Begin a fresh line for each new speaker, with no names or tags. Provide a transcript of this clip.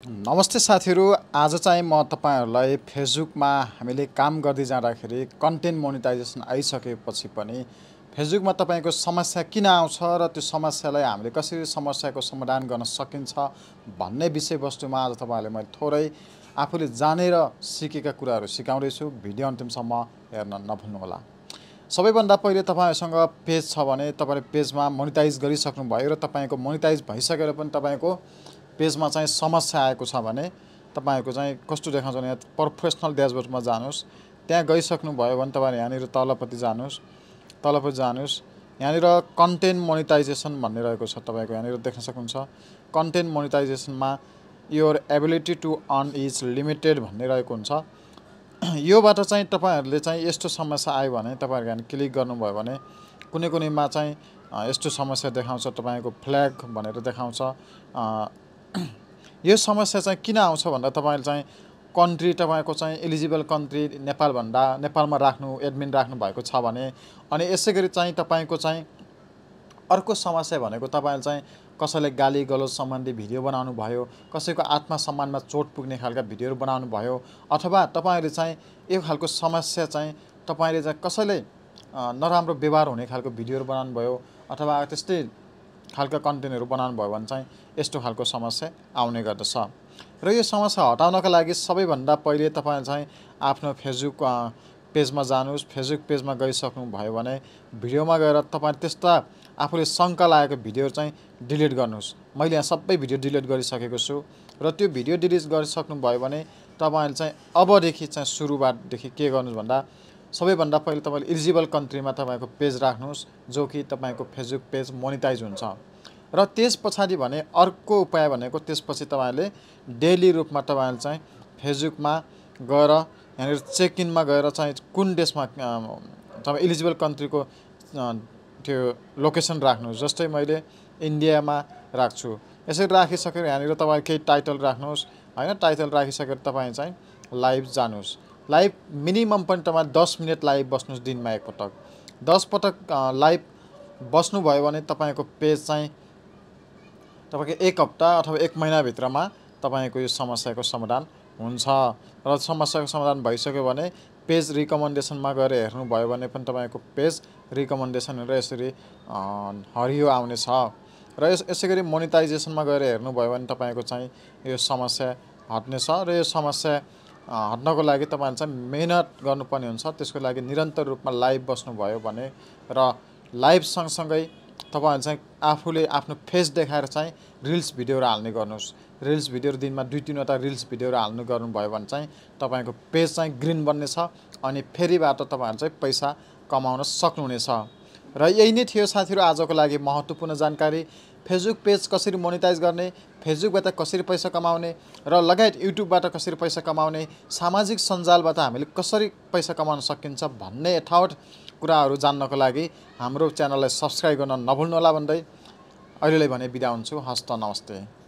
नमस्ते साथीहरू, आज चाहिँ म तपाईहरुलाई फेसबुकमा हामीले काम गर्दै जाँदाखेरि कन्टेन्ट मोनेटाइजेसन आइसकेपछि पनि फेसबुकमा तपाईको समस्या किन आउँछ र त्यो समस्यालाई हामीले कसरी समस्याको समाधान गर्न सकिन्छ भन्ने विषयवस्तुमा आज तपाईहरुलाई मैले थोरै आफूले जानेर सिकेका कुराहरू सिकाउँदै छु। भिडियो अन्तिमसम्म हेर्न नभुल्नुहोला। सबैभन्दा पहिले तपाईहरुसँग पेज छ भने तपाईले पेजमा मोनेटाइज गरिसक्नु भयो र तपाईको मोनेटाइज भइसकेर पनि तपाईको पेजमा चाहिँ समस्या आएको छ भने तपाईको चाहिँ कस्तो देखाउँछ भने प्रोफेसनल ड्याशबोर्डमा जानुस्। त्यहाँ गइसक्नु भयो भने तपाईले यहाँनिर तलपट्टि जानुस्। यहाँनिर कन्टेन्ट मोनेटाइजेसन भन्ने रहेको छ, तपाईको यहाँनिर देख्न सक्नुहुन्छ। कन्टेन्ट मोनेटाइजेसनमा your ability to earn is limited भन्ने रहेको हुन्छ। योबाट चाहिँ तपाईहरुले चाहिँ यस्तो समस्या आयो भने तपाईहरुले यहाँ क्लिक गर्नुभयो भने कुनैमा चाहिँ यस्तो समस्या देखाउँछ, तपाईको फ्ल्याग भनेर देखाउँछ। यो समस्या चाहिँ किन आउँछ भन्दा तपाईले चाहिँ कन्ट्री तपाईको चाहिँ एलिजिबल कन्ट्री नेपाल भन्दा नेपालमा राख्नु एडमिन राख्नु भएको छ भने अनि यसैगरी चाहिँ तपाईको चाहिँ अर्को समस्या भनेको तपाईले चाहिँ कसैले गाली गलौज सम्बन्धी भिडियो बनाउनु भयो, कसैको आत्मसम्मानमा चोट पुग्ने खालका भिडियोहरु बनाउनु भयो, अथवा तपाईले चाहिँ यो खालको समस्या चाहिँ तपाईले चाहिँ कसैले नराम्रो व्यवहार हुने खालको भिडियोहरु बनाउनु भयो अथवा त्यस्तै खालका कन्टेन्टहरु बनाउनु भयो भने चाहिँ यस्तो खालको समस्या आउने गर्दछ। र यो समस्या हटाउनका लागि सबैभन्दा पहिले तपाईले चाहिँ आफ्नो फेसबुक पेजमा जानुस्। फेसबुक पेजमा गइसक्नु भयो भने भिडियोमा गएर तपाईले त्यस्ता आफूले शंका लागेको भिडियोहरु चाहिँ डिलिट गर्नुस्। मैले यहाँ सबै भिडियो डिलिट गरिसकेको छु र त्यो भिडियो डिलिट गरिसक्नु भयो भने तपाईले चाहिँ अबदेखि चाहिँ सुरुवातदेखि के गर्नुस् भन्दा सबैभन्दा पहिले तपाईले एलिजिबल कन्ट्रीमा तपाईको पेज राख्नुस्, जो कि तपाईको फेसबुक पेज मोनेटाइज हुन्छ। र त्यसपछि भने अर्को उपाय भनेको त्यसपछि तपाईले डेली रूपमा तपाईले चाहिँ फेसबुकमा गएर यहाँनिर चेक इनमा गएर चाहिँ कुन देशमा तपाई एलिजिबल कन्ट्रीको त्यो लोकेसन राख्नुस्। जस्तै मैले इन्डियामा राख्छु। यसरी राखिसकेर यहाँनिर तपाईले केही टाइटल राख्नुस् हैन। टाइटल राखिसकेर तपाई चाहिँ लाइभ जानुस्। लाइभ मिनिमम पनि तपाईले 10 मिनेट लाइभ बस्नुस् दिनमा एकपटक। 10 पटक लाइभ बस्नु भयो भने तपाईको पेज चाहिँ तपाईको 1 हप्ता अथवा 1 महिना भित्रमा तपाईको यो समस्याको समाधान हुन्छ। र समस्याको समाधान भइसक्यो भने पेज रिकमेन्डेसनमा गएर हेर्नु भयो भने पनि तपाईको पेज रिकमेन्डेसनहरु यसरी हरियो आउने छ। र यसैगरी मोनेटाइजेसनमा गएर हेर्नु भयो भने तपाईको चाहिँ यो समस्या हट्ने छ। र यो समस्या हट्नको लागि तपाईले चाहिँ मेहनत गर्नुपर्ने हुन्छ। त्यसको लागि निरन्तर रूपमा लाइभ बस्नु भयो भने र लाइभ सँगसँगै तपाईले चाहिँ आफूले आफ्नो फेस देखाएर चाहिँ रिल्स भिडियोहरु हाल्ने गर्नुस्। रिल्स भिडियोहरु दिनमा 2-3 वटा रिल्स भिडियोहरु हाल्नु गर्नुभयो भने चाहिँ तपाईको पेज चाहिँ ग्रीन बन्ने छ अनि फेरिबाट तपाईहरु चाहिँ पैसा कमाउन सक्नुहुनेछ। र यही नै थियो साथीहरु आजको लागि महत्त्वपूर्ण जानकारी। फेसबुक पेज कसरी मोनेटाइज गर्ने, फेसबुकबाट कसरी पैसा कमाउने र लगायत युट्युबबाट कसरी पैसा कमाउने, सामाजिक सञ्जालबाट हामीले कसरी पैसा कमाउन सकिन्छ भन्ने यथावत कुराहरू जान्नको लागि हाम्रो च्यानललाई सब्स्क्राइब गर्न नभुल्नुहोला भन्दै अहिलेलाई भने बिदा हुन्छु। हस्त नमस्ते।